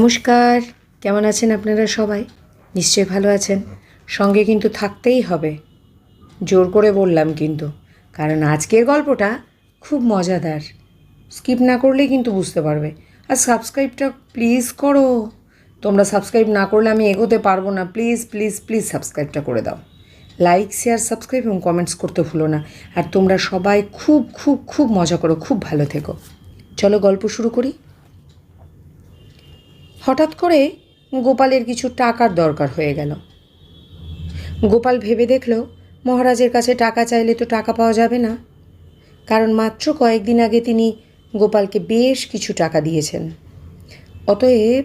নমস্কার, কেমন আছেন আপনারা সবাই? নিশ্চয়ই ভালো আছেন। সঙ্গে কিন্তু থাকতেই হবে, জোর করে বললাম কিন্তু, কারণ আজকের গল্পটা খুব মজাদার। স্কিপ না করলেই কিন্তু বুঝতে পারবে। আর সাবস্ক্রাইবটা প্লিজ করো। তোমরা সাবস্ক্রাইব না করলে আমি এগোতে পারবো না। প্লিজ প্লিজ প্লিজ সাবস্ক্রাইবটা করে দাও। লাইক, শেয়ার, সাবস্ক্রাইব এবং কমেন্টস করতে ভুলো না। আর তোমরা সবাই খুব খুব খুব মজা করো, খুব ভালো থেকো। চলো গল্প শুরু করি। হঠাৎ করে গোপালের কিছু টাকার দরকার হয়ে গেল। গোপাল ভেবে দেখল, মহারাজের কাছে টাকা চাইলে তো টাকা পাওয়া যাবে না, কারণ মাত্র কয়েকদিন আগে তিনি গোপালকে বেশ কিছু টাকা দিয়েছেন। অতএব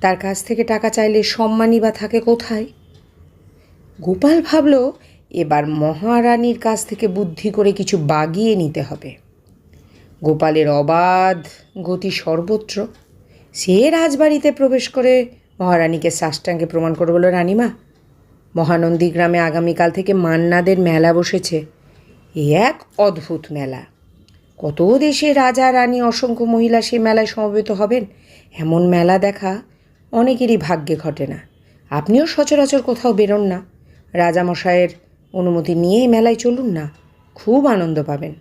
তার কাছ থেকে টাকা চাইলে সম্মানই বা থাকে কোথায়? গোপাল ভাবল, এবার মহারানীর কাছ থেকে বুদ্ধি করে কিছু বাগিয়ে নিতে হবে। গোপালের অবাধ গতি সর্বত্র। সে রাজবাড়িতে প্রবেশ করে মহারানীকে সাষ্টাঙ্গে প্রমাণ করে বলল, রানীমা, মহানন্দী গ্রামে আগামীকাল থেকে মান্নাদের মেলা বসেছে। এ এক অদ্ভুত মেলা। কত দেশে রাজা রানী অসংখ্য মহিলা সে মেলায় সমবেত হবেন। এমন মেলা দেখা অনেকেরই ভাগ্যে ঘটে না। আপনিও সচরাচর কোথাও বেরোন না। রাজামশাইয়ের অনুমতি নিয়ে মেলায় চলুন না, খুব আনন্দ পাবেন।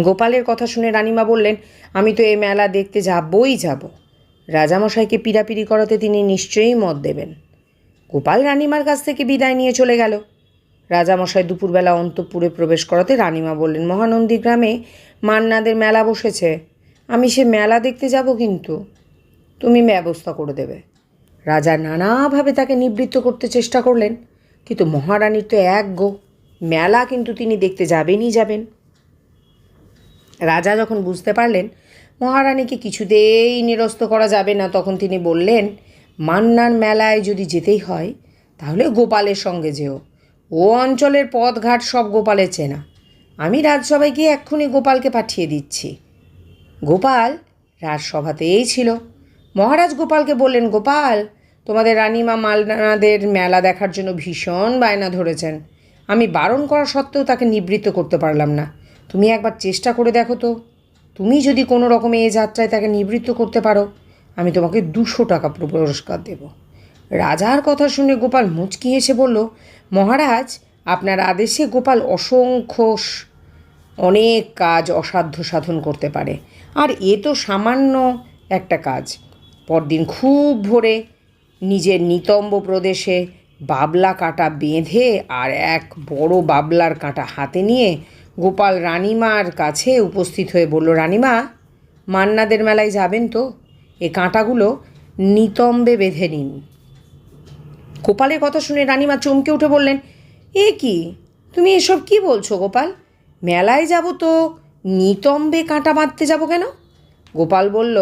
গোপালের কথা শুনে রানীমা বললেন, আমি তো এই মেলা দেখতে যাবই যাব। রাজামশাইকে পীড়াপিড়ি করাতে তিনি নিশ্চয়ই মত দেবেন। গোপাল রানীমার কাছ থেকে বিদায় নিয়ে চলে গেল। রাজামশাই দুপুরবেলা অন্তঃপুরে প্রবেশ করাতে রানীমা বললেন, মহানন্দী গ্রামে মান্নাদের মেলা বসেছে। আমি সে মেলা দেখতে যাব, কিন্তু তুমি ব্যবস্থা করে দেবে। রাজা নানাভাবে তাকে নিবৃত্ত করতে চেষ্টা করলেন, কিন্তু মহারানীর তো এক গো, মেলা কিন্তু তিনি দেখতে যাবেনই যাবেন। রাজা যখন বুঝতে পারলেন মহারানীকে কিছুতেই নিরস্ত করা যাবে না, তখন তিনি বললেন, মান্নার মেলায় যদি যেতেই হয় তাহলে গোপালের সঙ্গে যেও। ও অঞ্চলের পথঘাট সব গোপালের চেনা। আমি রাজসভায় গিয়ে এক্ষুনি গোপালকে পাঠিয়ে দিচ্ছি। গোপাল রাজসভাতেই ছিল। মহারাজ গোপালকে বললেন, গোপাল, তোমাদের রানীমা মান্নাদের মেলা দেখার জন্য ভীষণ বায়না ধরেছেন। আমি বারণ করা সত্ত্বেও তাকে নিবৃত্ত করতে পারলাম না। তুমি একবার চেষ্টা করে দেখো তো। তুমি যদি কোনো রকমে এই যাত্রায় তাকে নিবৃত্ত করতে পারো, আমি তোমাকে 200 টাকা পুরস্কার দেব। রাজার কথা শুনে গোপাল মুচকি হেসে বলল, মহারাজ, আপনার আদেশে গোপাল অসংখ্য অনেক কাজ অসাধ্য সাধন করতে পারে, আর এ তো সামান্য একটা কাজ। পরদিন খুব ভোরে নিজের নিতম্ব প্রদেশে বাবলা কাঁটা বেঁধে আর এক বড় বাবলার কাঁটা হাতে নিয়ে গোপাল রানীমার কাছে উপস্থিত হয়ে বলল, রানীমা, মান্নাদের মেলায় যাবেন তো? এ কাঁটাগুলো নিতম্বে বেঁধে নিন। গোপালের কথা শুনে রানীমা চমকে উঠে বললেন, এ কি, তুমি এসব কি বলছো গোপাল? মেলায় যাব তো নিতম্বে কাঁটা বাঁধতে যাব কেন? গোপাল বলল,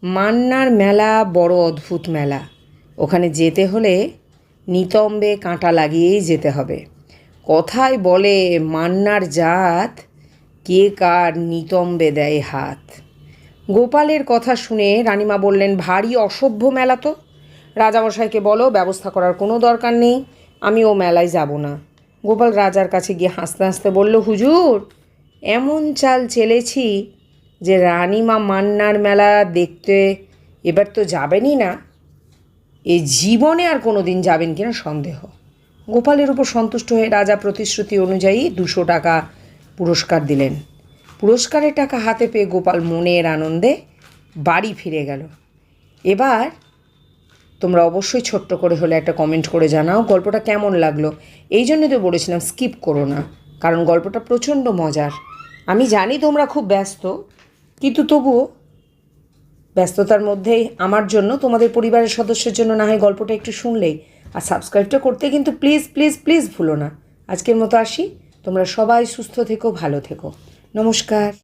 মান্নার মেলা বড় অদ্ভুত মেলা। ওখানে যেতে হলে নিতম্বে কাঁটা লাগিয়েই যেতে হবে। কথায় বলে, মান্নার জাত, কে কার নিতম্বে দেয় হাত। গোপালের কথা শুনে রানীমা বললেন, ভারী অসভ্য মেলা তো। রাজামশাইকে বলো ব্যবস্থা করার কোনো দরকার নেই, আমি ও মেলায় যাব না। গোপাল রাজার কাছে গিয়ে হাসতে হাসতে বলল, হুজুর, এমন চাল চেলেছি যে রানীমা মান্নার মেলা দেখতে এবার তো যাবেনই না, এ জীবনে আর কোনো দিন যাবেন কিনা সন্দেহ। গোপালের উপর সন্তুষ্ট হয়ে রাজা প্রতিশ্রুতি অনুযায়ী 200 টাকা পুরস্কার দিলেন। পুরস্কারের টাকা হাতে পেয়ে গোপাল মনের আনন্দে বাড়ি ফিরে গেল। এবার তোমরা অবশ্যই ছোট্ট করে হলে একটা কমেন্ট করে জানাও গল্পটা কেমন লাগলো। এই জন্য তো বলেছিলাম স্কিপ করো না, কারণ গল্পটা প্রচণ্ড মজার। আমি জানি তোমরা খুব ব্যস্ত, কিন্তু তবুও ব্যস্ততার মধ্যেই আমার জন্য, তোমাদের পরিবারের সদস্যের জন্য না হয় গল্পটা একটু শুনলেই। আর সাবস্ক্রাইবটা করতে কিন্তু প্লিজ প্লিজ প্লিজ ভুলো না। আজকের মতো আসি। তোমরা সবাই সুস্থ থেকো, ভালো থেকো। নমস্কার।